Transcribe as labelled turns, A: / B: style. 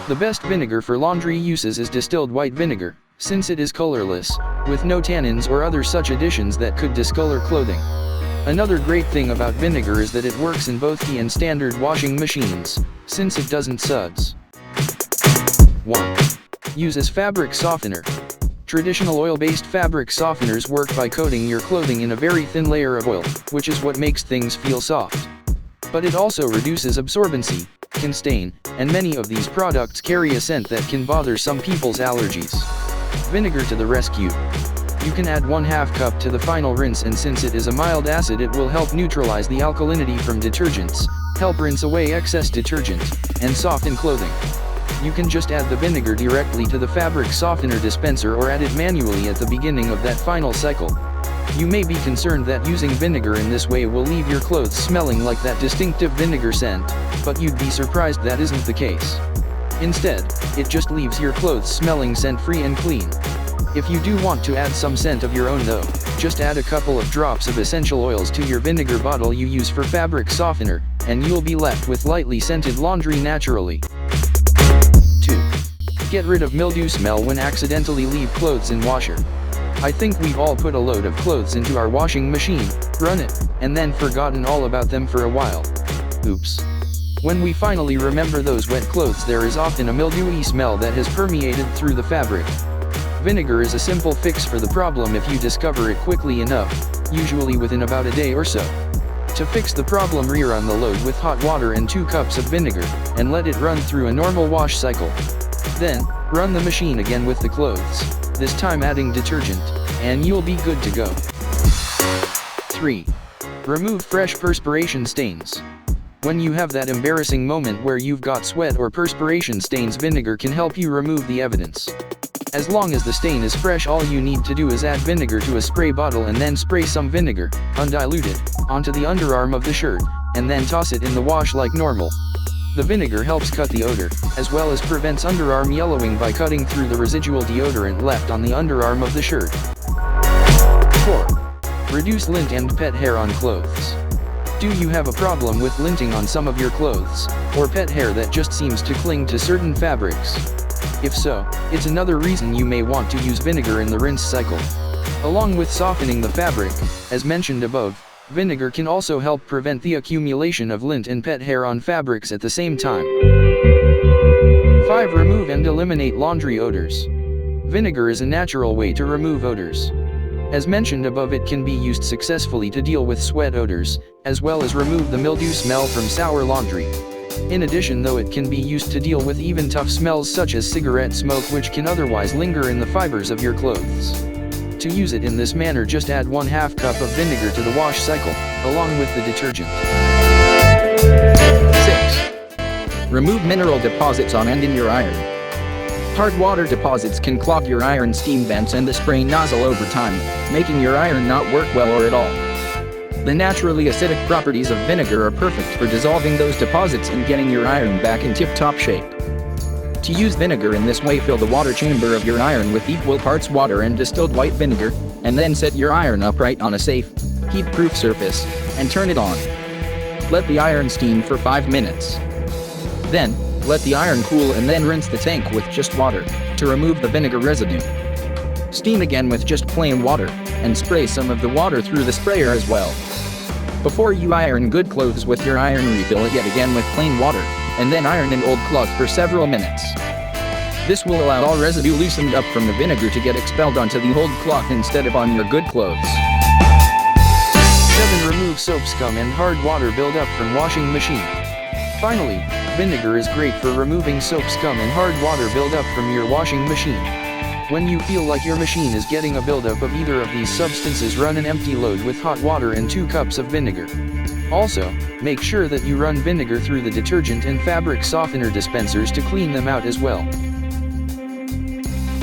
A: The best vinegar for laundry uses is distilled white vinegar, since it is colorless, with no tannins or other such additions that could discolor clothing. Another great thing about vinegar is that it works in both key and standard washing machines, since it doesn't suds. 1. Use as fabric softener. Traditional oil-based fabric softeners work by coating your clothing in a very thin layer of oil, which is what makes things feel soft. But it also reduces absorbency, can stain, and many of these products carry a scent that can bother some people's allergies. Vinegar to the rescue. You can add 1/2 cup to the final rinse, and since it is a mild acid, it will help neutralize the alkalinity from detergents, help rinse away excess detergent, and soften clothing. You can just add the vinegar directly to the fabric softener dispenser or add it manually at the beginning of that final cycle. You may be concerned that using vinegar in this way will leave your clothes smelling like that distinctive vinegar scent, but you'd be surprised that isn't the case. Instead, it just leaves your clothes smelling scent-free and clean. If you do want to add some scent of your own though, just add a couple of drops of essential oils to your vinegar bottle you use for fabric softener, and you'll be left with lightly scented laundry naturally. 2. Get rid of mildew smell when accidentally leave clothes in washer. I think we've all put a load of clothes into our washing machine, run it, and then forgotten all about them for a while. Oops. When we finally remember those wet clothes, there is often a mildewy smell that has permeated through the fabric. Vinegar is a simple fix for the problem if you discover it quickly enough, usually within about a day or so. To fix the problem, rerun the load with hot water and 2 cups of vinegar, and let it run through a normal wash cycle. Then, run the machine again with the clothes, this time adding detergent, and you'll be good to go. 3. Remove fresh perspiration stains. When you have that embarrassing moment where you've got sweat or perspiration stains, vinegar can help you remove the evidence. As long as the stain is fresh, all you need to do is add vinegar to a spray bottle and then spray some vinegar, undiluted, onto the underarm of the shirt, and then toss it in the wash like normal. The vinegar helps cut the odor, as well as prevents underarm yellowing by cutting through the residual deodorant left on the underarm of the shirt. 4. Reduce lint and pet hair on clothes. Do you have a problem with linting on some of your clothes, or pet hair that just seems to cling to certain fabrics? If so, it's another reason you may want to use vinegar in the rinse cycle. Along with softening the fabric, as mentioned above, vinegar can also help prevent the accumulation of lint and pet hair on fabrics at the same time. 5. Remove and eliminate laundry odors. Vinegar is a natural way to remove odors. As mentioned above, it can be used successfully to deal with sweat odors, as well as remove the mildew smell from sour laundry. In addition though, it can be used to deal with even tough smells such as cigarette smoke, which can otherwise linger in the fibers of your clothes. To use it in this manner, just add 1/2 cup of vinegar to the wash cycle, along with the detergent.
B: 6. Remove mineral deposits on and in your iron. Hard water deposits can clog your iron steam vents and the spray nozzle over time, making your iron not work well or at all. The naturally acidic properties of vinegar are perfect for dissolving those deposits and getting your iron back in tip-top shape. To use vinegar in this way, fill the water chamber of your iron with equal parts water and distilled white vinegar, and then set your iron upright on a safe, heat-proof surface, and turn it on. Let the iron steam for 5 minutes. Then, let the iron cool and then rinse the tank with just water, to remove the vinegar residue. Steam again with just plain water, and spray some of the water through the sprayer as well. Before you iron good clothes with your iron, refill it yet again with plain water, and then iron an old cloth for several minutes. This will allow all residue loosened up from the vinegar to get expelled onto the old cloth instead of on your good clothes.
A: 7. Remove soap scum and hard water buildup from washing machine. Finally, vinegar is great for removing soap scum and hard water buildup from your washing machine. When you feel like your machine is getting a buildup of either of these substances, run an empty load with hot water and 2 cups of vinegar. Also, make sure that you run vinegar through the detergent and fabric softener dispensers to clean them out as well.